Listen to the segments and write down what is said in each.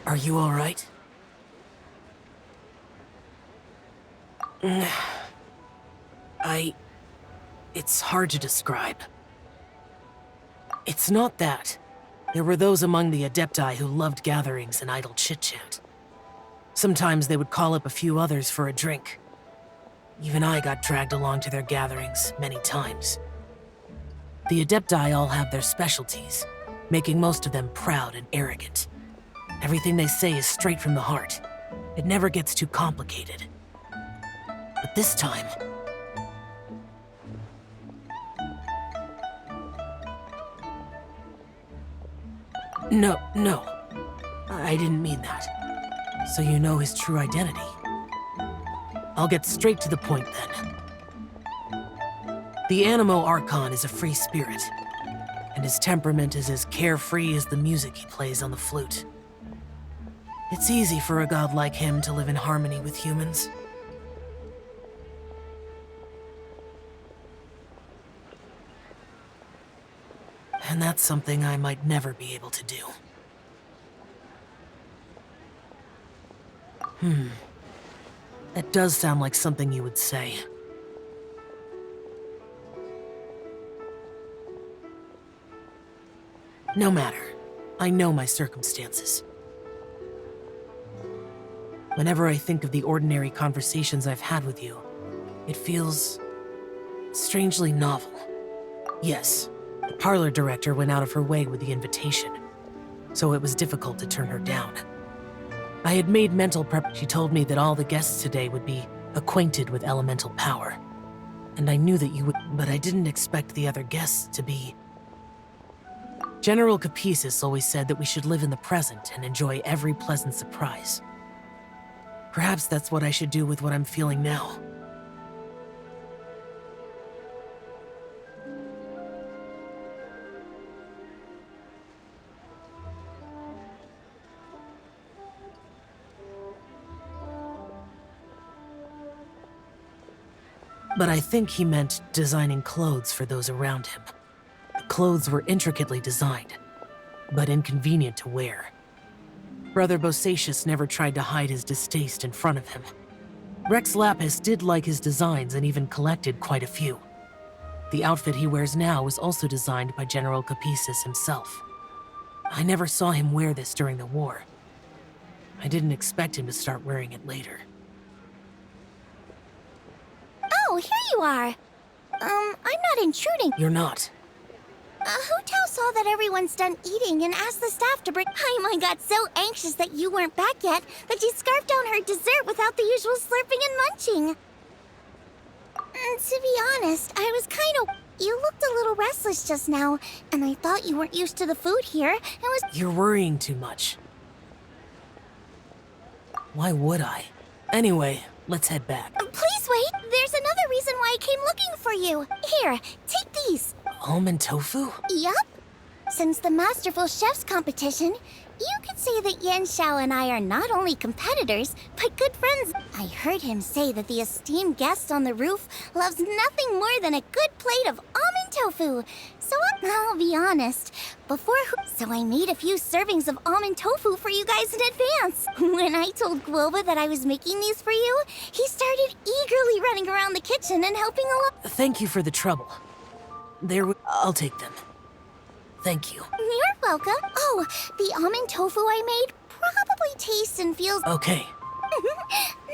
Are you all right? It's hard to describe. It's not that. There were those among the Adepti who loved gatherings and idle chit-chat. Sometimes they would call up a few others for a drink. Even I got dragged along to their gatherings many times. The Adepti all have their specialties, making most of them proud and arrogant. Everything they say is straight from the heart. It never gets too complicated. But this time... No. I didn't mean that. So you know his true identity. I'll get straight to the point then. The Animo Archon is a free spirit, and his temperament is as carefree as the music he plays on the flute. It's easy for a god like him to live in harmony with humans. And that's something I might never be able to do. That does sound like something you would say. No matter. I know my circumstances. Whenever I think of the ordinary conversations I've had with you, it feels strangely novel. Yes, the parlor director went out of her way with the invitation, so it was difficult to turn her down. I had made mental prep. She told me that all the guests today would be acquainted with elemental power, and I knew that you would, but I didn't expect the other guests to be. General Capisis always said that we should live in the present and enjoy every pleasant surprise. Perhaps that's what I should do with what I'm feeling now. But I think he meant designing clothes for those around him. The clothes were intricately designed, but inconvenient to wear. Brother Bosacius never tried to hide his distaste in front of him. Rex Lapis did like his designs and even collected quite a few. The outfit he wears now was also designed by General Capisis himself. I never saw him wear this during the war. I didn't expect him to start wearing it later. Oh, here you are. I'm not intruding. You're not. Hu saw that everyone's done eating and asked the staff to bring... Paimon got so anxious that you weren't back yet that she scarfed down her dessert without the usual slurping and munching. To be honest, I was kind of... You looked a little restless just now, and I thought you weren't used to the food here and was... You're worrying too much. Why would I? Anyway, let's head back. Please wait! There's another reason why I came looking for you. Here, take these. Almond tofu? Yup. Since the Masterful Chef's competition, you could say that Yan Xiao and I are not only competitors, but good friends. I heard him say that the esteemed guest on the roof loves nothing more than a good plate of almond tofu. So I'll be honest, so I made a few servings of almond tofu for you guys in advance. When I told Guoba that I was making these for you, he started eagerly running around the kitchen and helping along. Thank you for the trouble. I'll take them. Thank you. You're welcome. Oh, the almond tofu I made probably tastes and feels... Okay.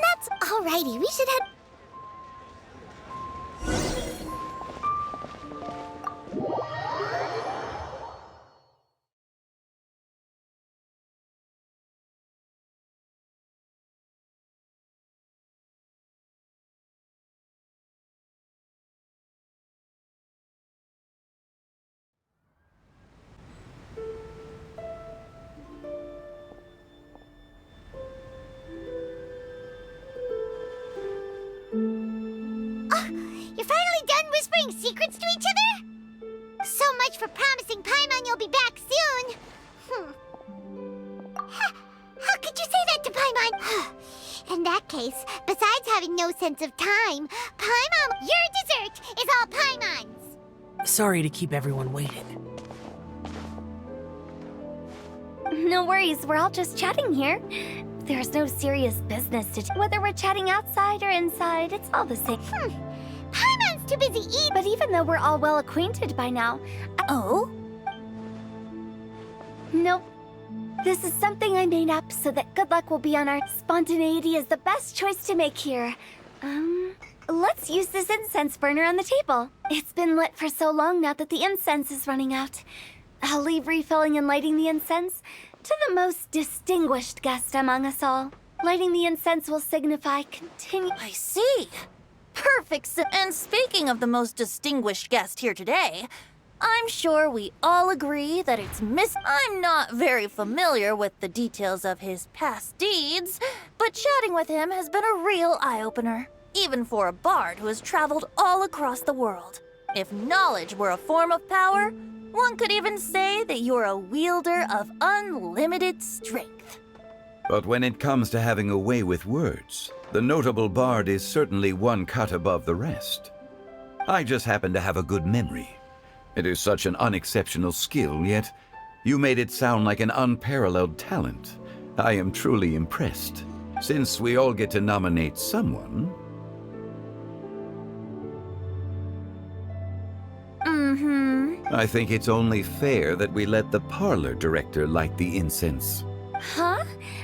That's alrighty. We should head... whispering secrets to each other? So much for promising Paimon you'll be back soon. How could you say that to Paimon? In that case, besides having no sense of time, Paimon, your dessert is all Paimon's. Sorry to keep everyone waiting. No worries, we're all just chatting here. There's no serious business to whether we're chatting outside or inside, it's all the same. Paimon's too busy eating. But even though we're all well acquainted by now... Oh? Nope. This is something I made up so that good luck will be on our... Spontaneity is the best choice to make here. Let's use this incense burner on the table. It's been lit for so long now that the incense is running out. I'll leave refilling and lighting the incense to the most distinguished guest among us all. Lighting the incense will signify continue... I see. Perfect. And speaking of the most distinguished guest here today, I'm sure we all agree that it's I'm not very familiar with the details of his past deeds, but chatting with him has been a real eye-opener, even for a bard who has traveled all across the world. If knowledge were a form of power, one could even say that you're a wielder of unlimited strength. But when it comes to having a way with words, the notable bard is certainly one cut above the rest. I just happen to have a good memory. It is such an unexceptional skill, yet you made it sound like an unparalleled talent. I am truly impressed. Since we all get to nominate someone... I think it's only fair that we let the parlor director light the incense. Huh?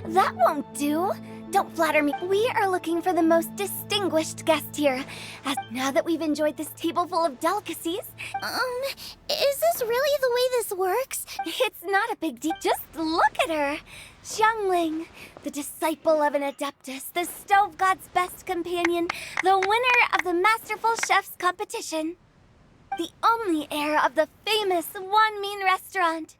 That won't do. Don't flatter me. We are looking for the most distinguished guest here. As now that we've enjoyed this table full of delicacies... Is this really the way this works? It's not a big deal. Just look at her. Xiangling, the disciple of an adeptus, the stove god's best companion, the winner of the Masterful Chef's competition. The only heir of the famous One Mean restaurant.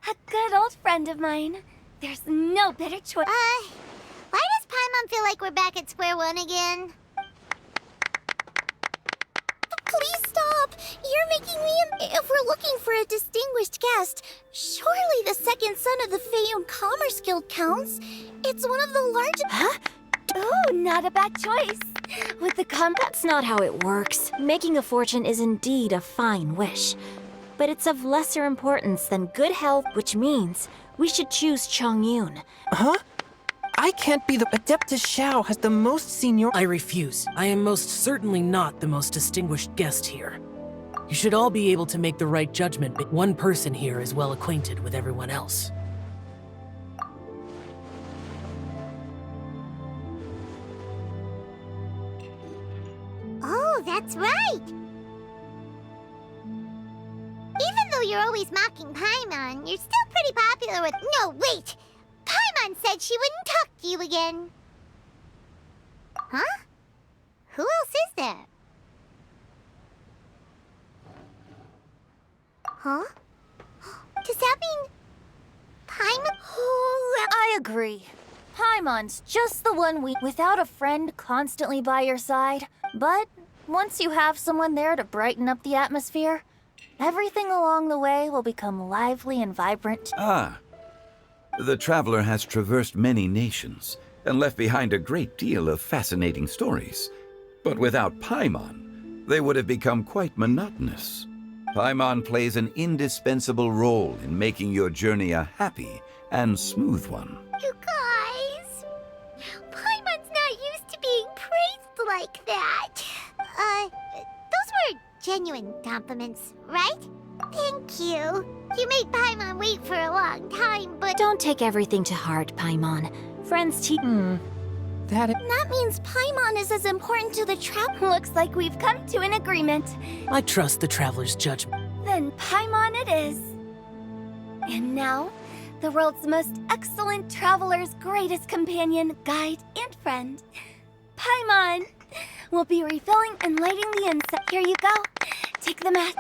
A good old friend of mine. There's no better choice. Why does Paimon feel like we're back at square one again? Please stop! You're making me... If we're looking for a distinguished guest, surely the second son of the Feiyun Commerce Guild counts. It's one of the largest... Huh? Oh, not a bad choice. With the That's not how it works. Making a fortune is indeed a fine wish. But it's of lesser importance than good health, which means we should choose Chongyun. Huh? I can't be the Adeptus Xiao has the most senior... I refuse. I am most certainly not the most distinguished guest here. You should all be able to make the right judgment, but one person here is well acquainted with everyone else. Oh, that's right! Even though you're always mocking Paimon, you're still pretty popular with... No, wait! Paimon said she wouldn't talk to you again. Huh? Who else is there? Huh? Does that mean... Paimon? I agree. Paimon's just the one without a friend constantly by your side. But once you have someone there to brighten up the atmosphere, everything along the way will become lively and vibrant. Ah. The traveler has traversed many nations and left behind a great deal of fascinating stories. But without Paimon, they would have become quite monotonous. Paimon plays an indispensable role in making your journey a happy and smooth one. You guys... Paimon's not used to being praised like that. Those were genuine compliments, right? Thank you. You made Paimon wait for a long time, but... Don't take everything to heart, Paimon. Friends teach... That means Paimon is as important to the Looks like we've come to an agreement. I trust the traveler's judgment. Then Paimon it is. And now, the world's most excellent traveler's greatest companion, guide, and friend, Paimon, will be refilling and lighting the incense. Here you go. Take the mat.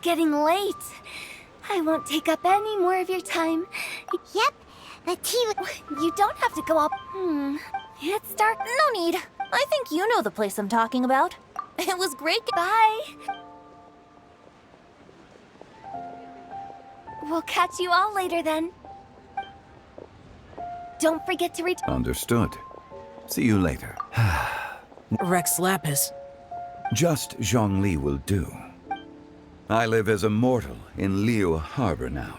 getting late. I won't take up any more of your time. Yep, the tea. You don't have to go up. It's dark. No need. I think you know the place I'm talking about. It was great. Bye. We'll catch you all later then. Don't forget to return. Understood. See you later. Rex Lapis. Just Zhongli will do. I live as a mortal in Liu Harbor now.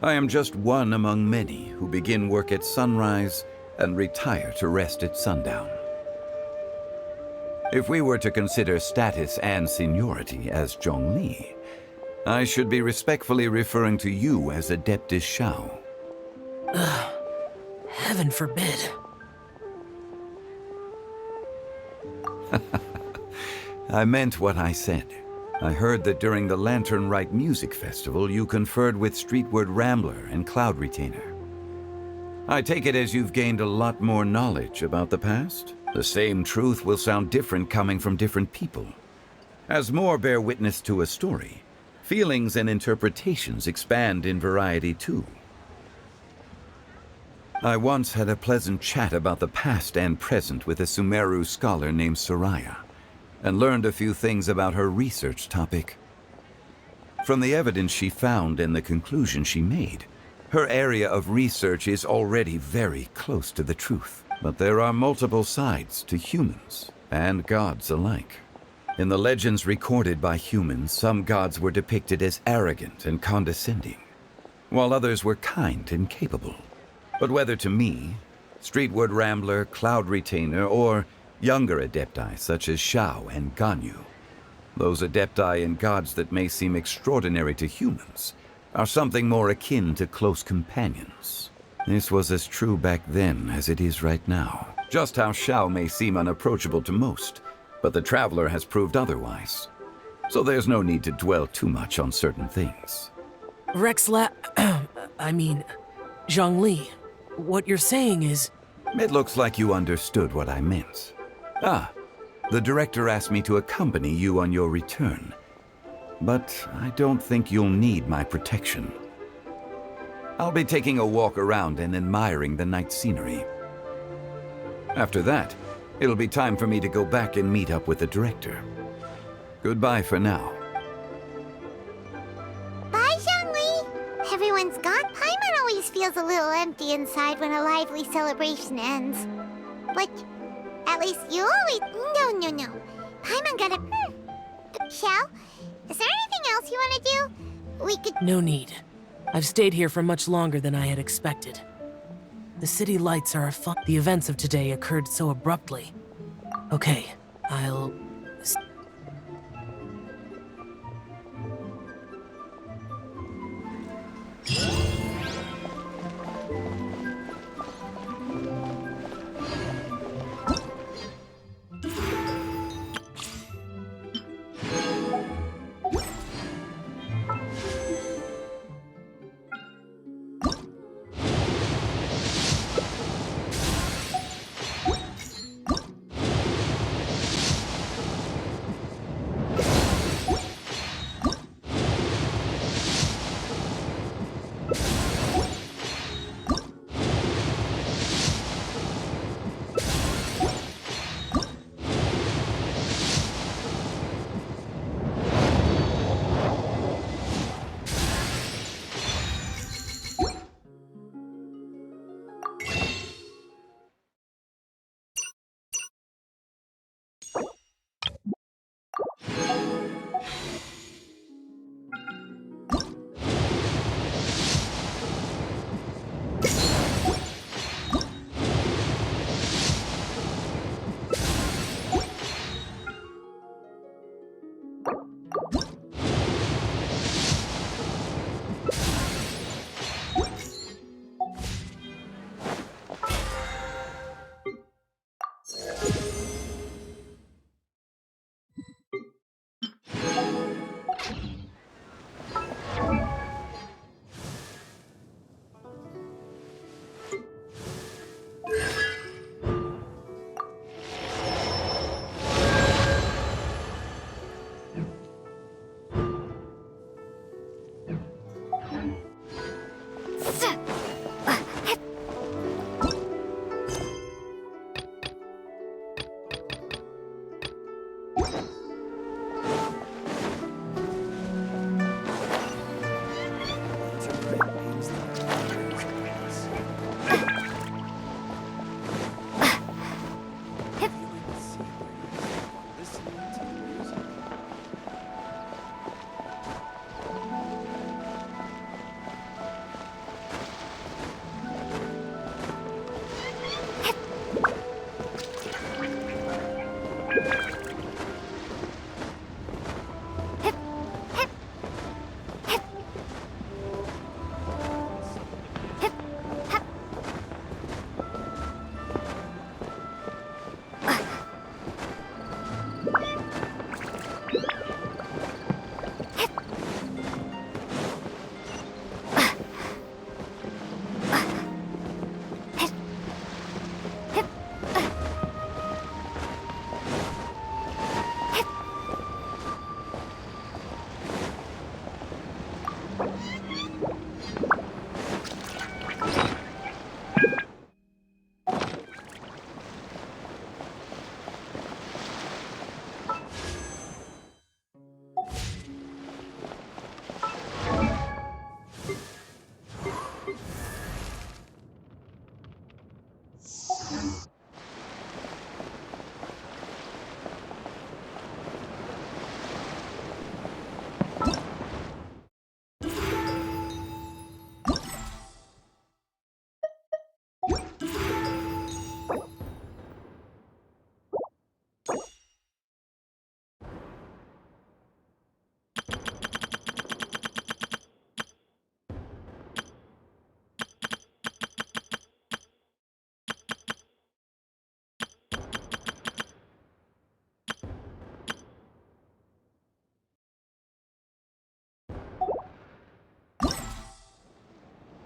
I am just one among many who begin work at sunrise and retire to rest at sundown. If we were to consider status and seniority as Zhongli, I should be respectfully referring to you as Adeptus Shao. Heaven forbid. I meant what I said. I heard that during the Lantern Rite Music Festival, you conferred with Streetward Rambler and Cloud Retainer. I take it as you've gained a lot more knowledge about the past? The same truth will sound different coming from different people. As more bear witness to a story, feelings and interpretations expand in variety too. I once had a pleasant chat about the past and present with a Sumeru scholar named Soraya, and learned a few things about her research topic. From the evidence she found and the conclusion she made, her area of research is already very close to the truth. But there are multiple sides to humans and gods alike. In the legends recorded by humans, some gods were depicted as arrogant and condescending, while others were kind and capable. But whether to me, Streetward Rambler, Cloud Retainer, or younger adepti such as Shao and Ganyu, those adepti and gods that may seem extraordinary to humans are something more akin to close companions. This was as true back then as it is right now. Just how Shao may seem unapproachable to most, but the Traveler has proved otherwise. So there's no need to dwell too much on certain things. Zhongli. What you're saying is... It looks like you understood what I meant. The director asked me to accompany you on your return. But I don't think you'll need my protection. I'll be taking a walk around and admiring the night scenery. After that, it'll be time for me to go back and meet up with the director. Goodbye for now. Bye, Zhongli. Everyone's gone. Paimon always feels a little empty inside when a lively celebration ends. But at least you always... No. Paimon got a... Shao, is there anything else you want to do? We could... No need. I've stayed here for much longer than I had expected. The city lights are the events of today occurred so abruptly. Okay, I'll...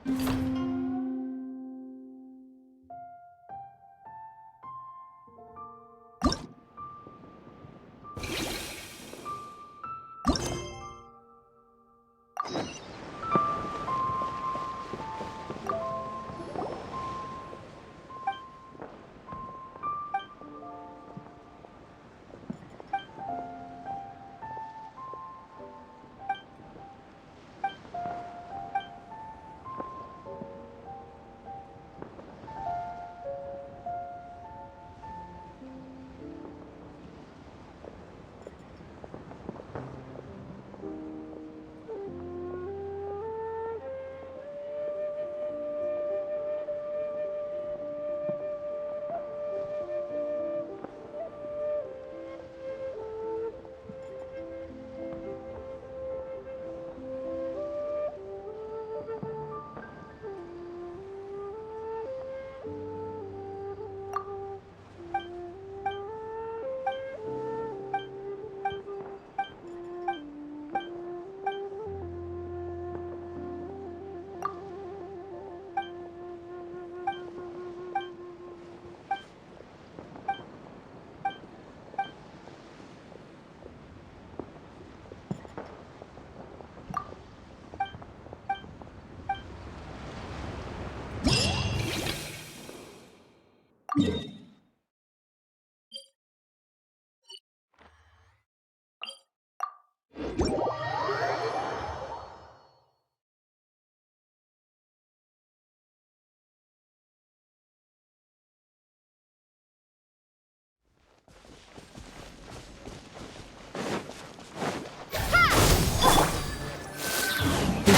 The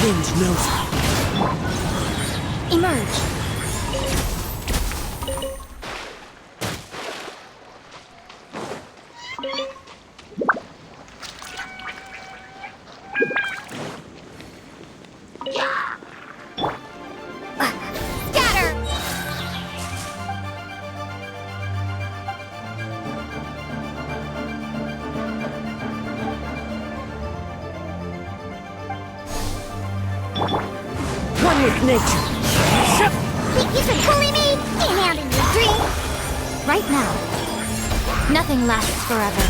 wind knows me. Emerge. Scatter! One with nature. Think you can bully me? Came out in your dream? Right now. Nothing lasts forever.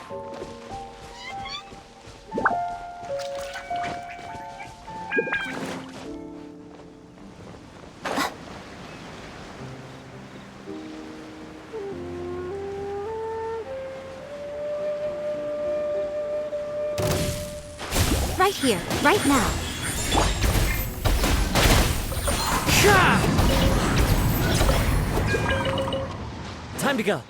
Right here, right now. Time to go.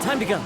Time to go.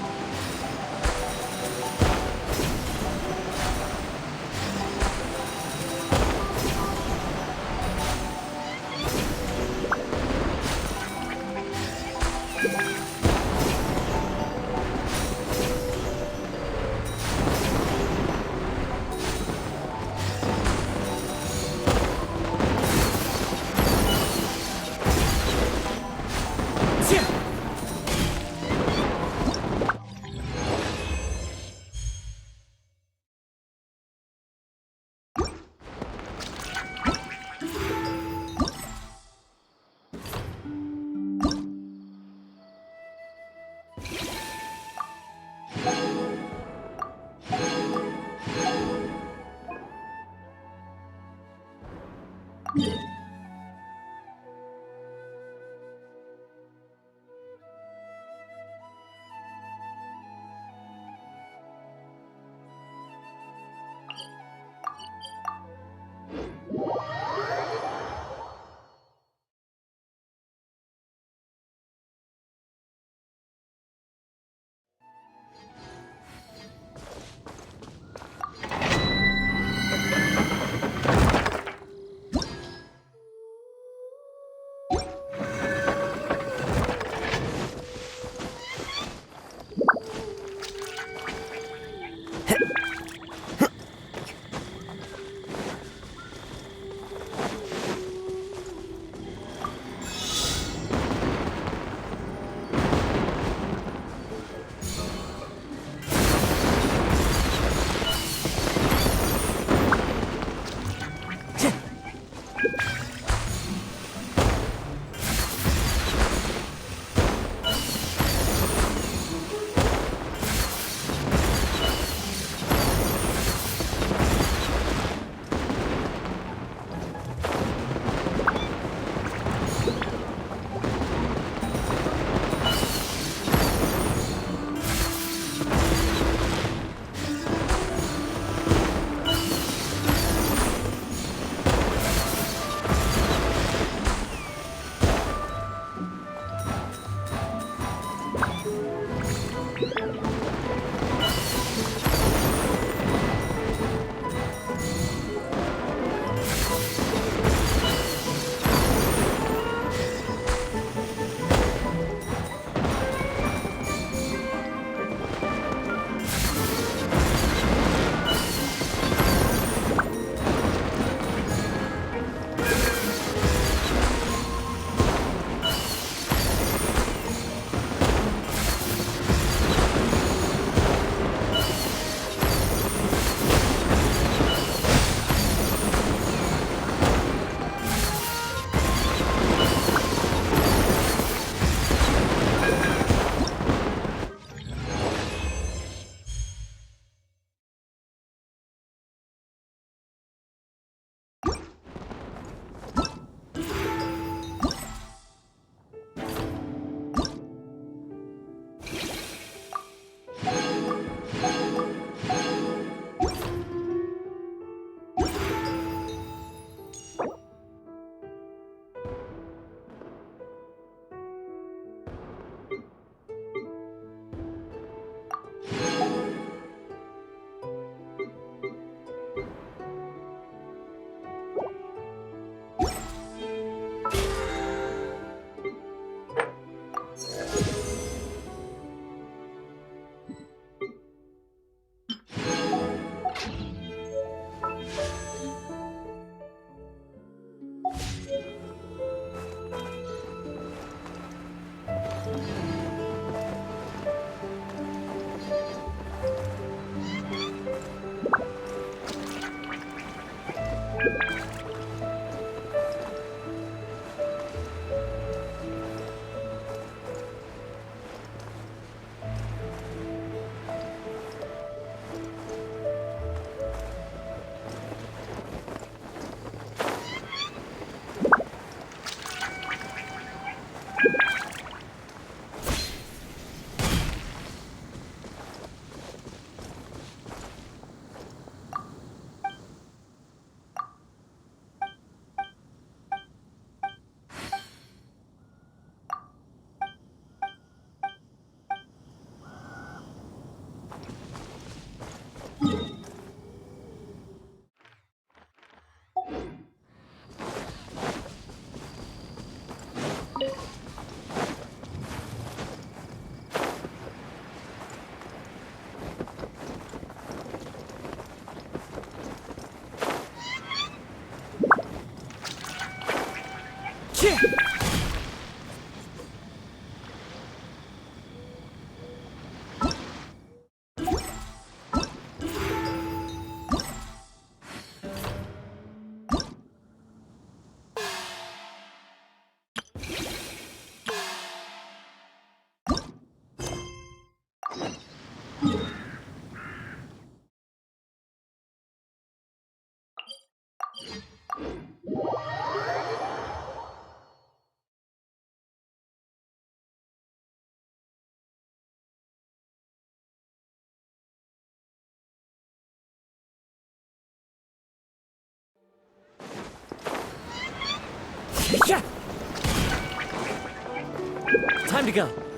Yeah. Time to go.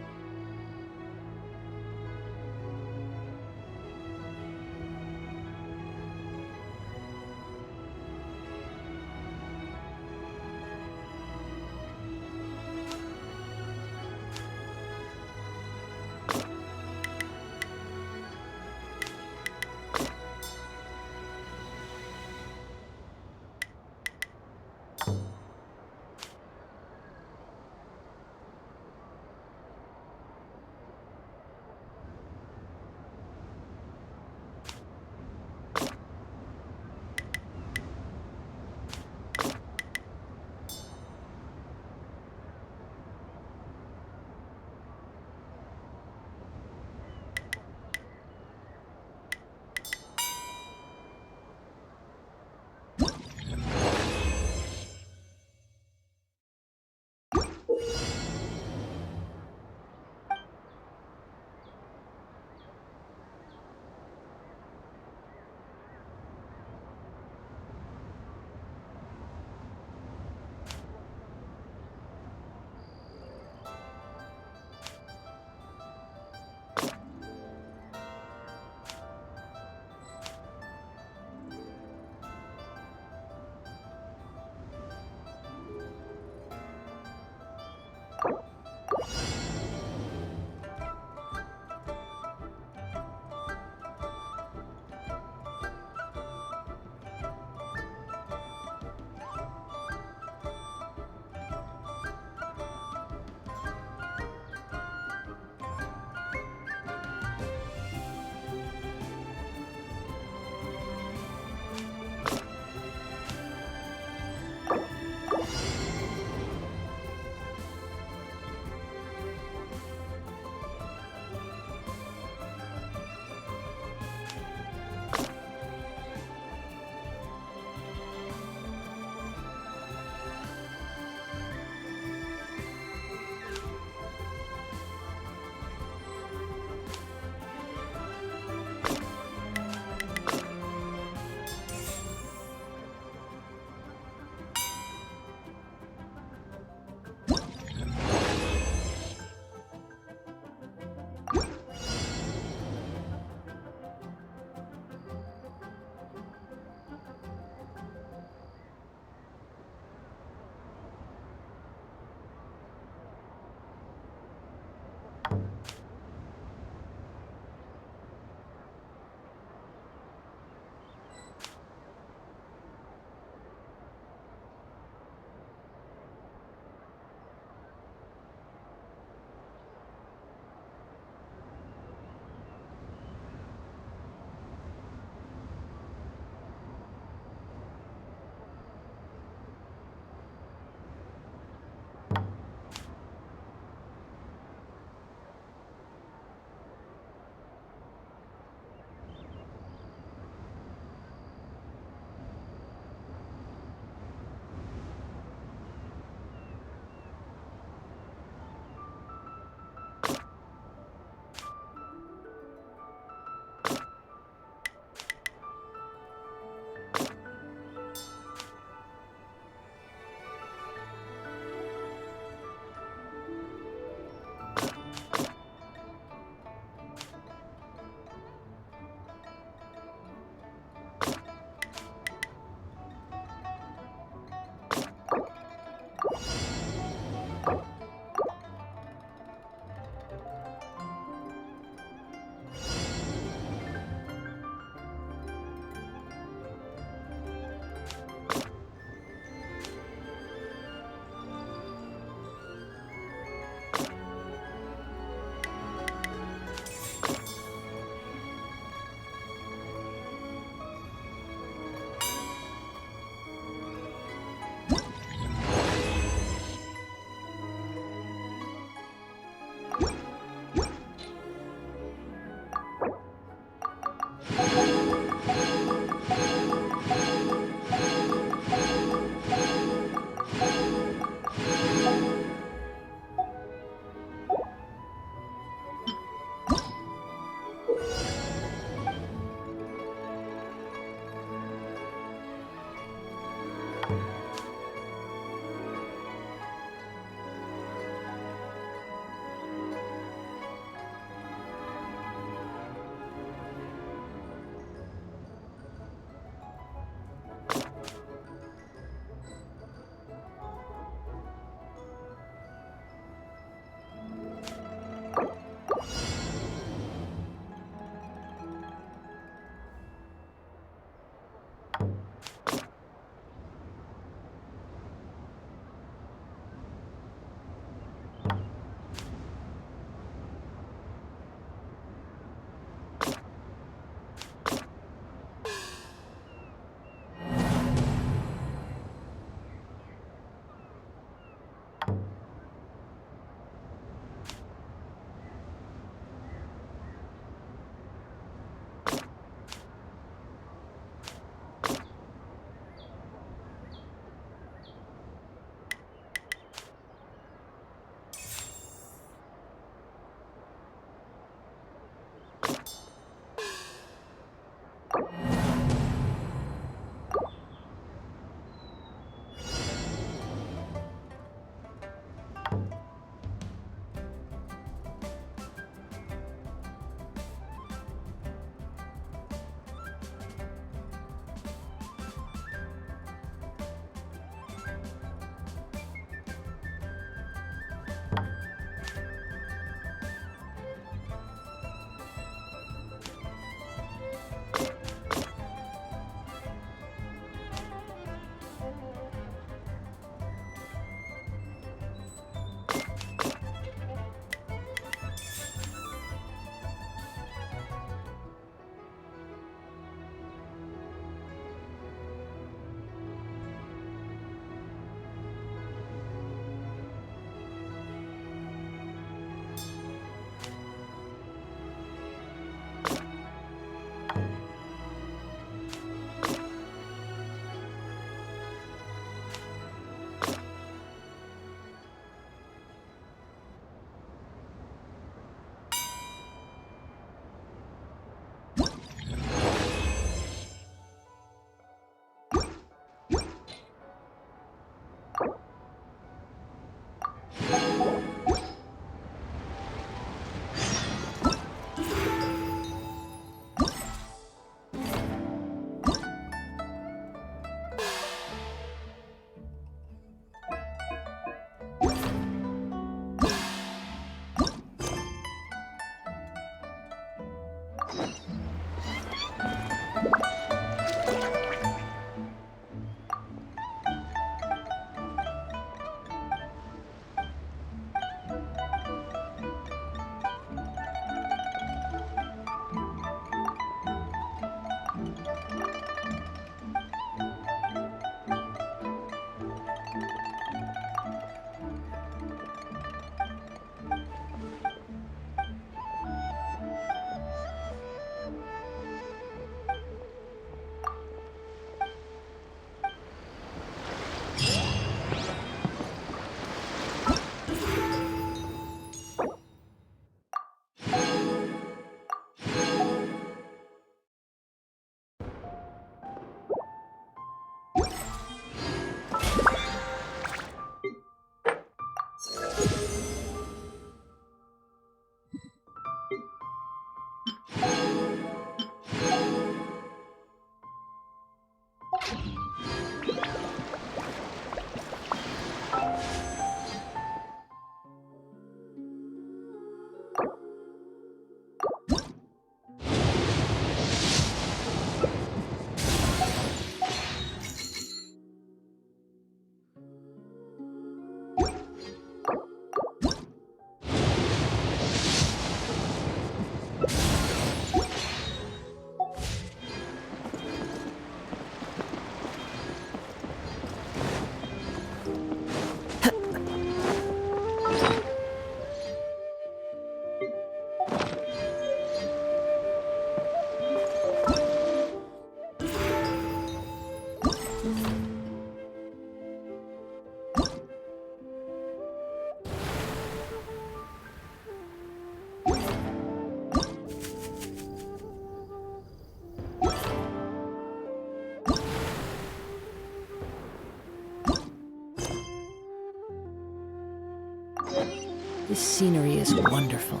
This scenery is wonderful.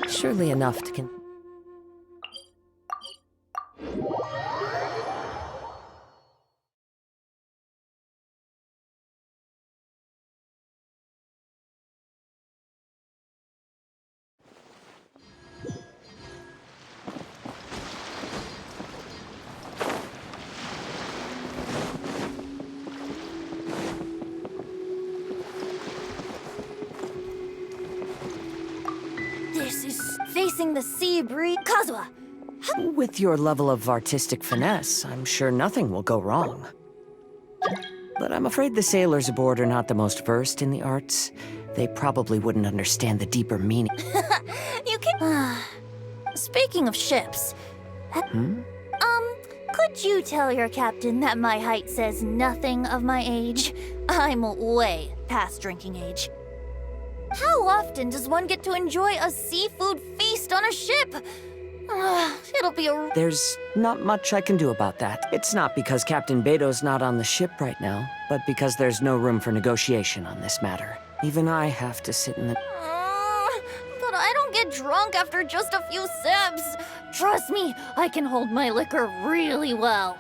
Surely enough to This is facing the sea breeze. Kazuha! With your level of artistic finesse, I'm sure nothing will go wrong. But I'm afraid the sailors aboard are not the most versed in the arts. They probably wouldn't understand the deeper meaning. You can. Speaking of ships. Could you tell your captain that my height says nothing of my age? I'm way past drinking age. How often does one get to enjoy a seafood feast on a ship? It'll be a... There's not much I can do about that. It's not because Captain Beto's not on the ship right now, but because there's no room for negotiation on this matter. Even I have to sit in the... But I don't get drunk after just a few sips. Trust me, I can hold my liquor really well.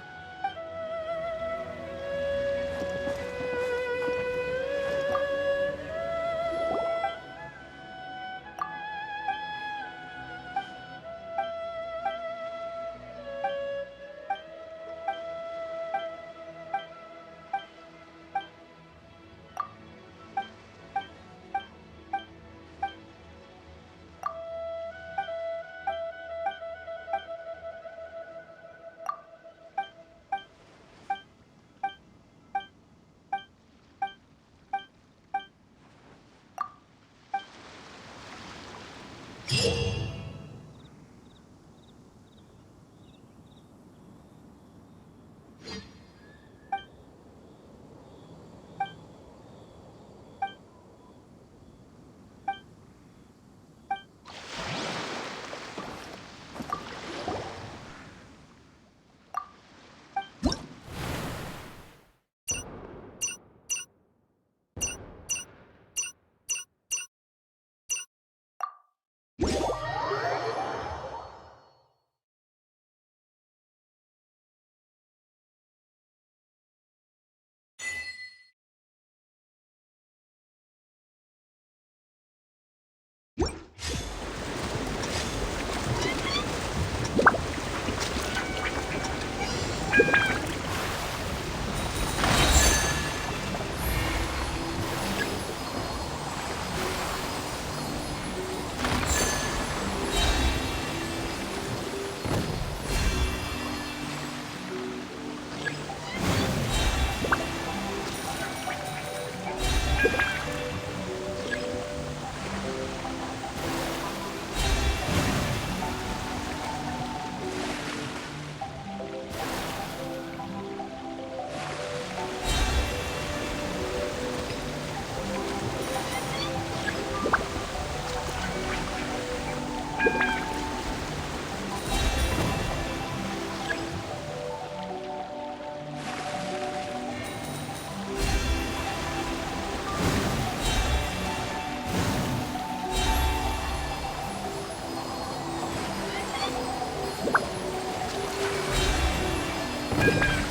you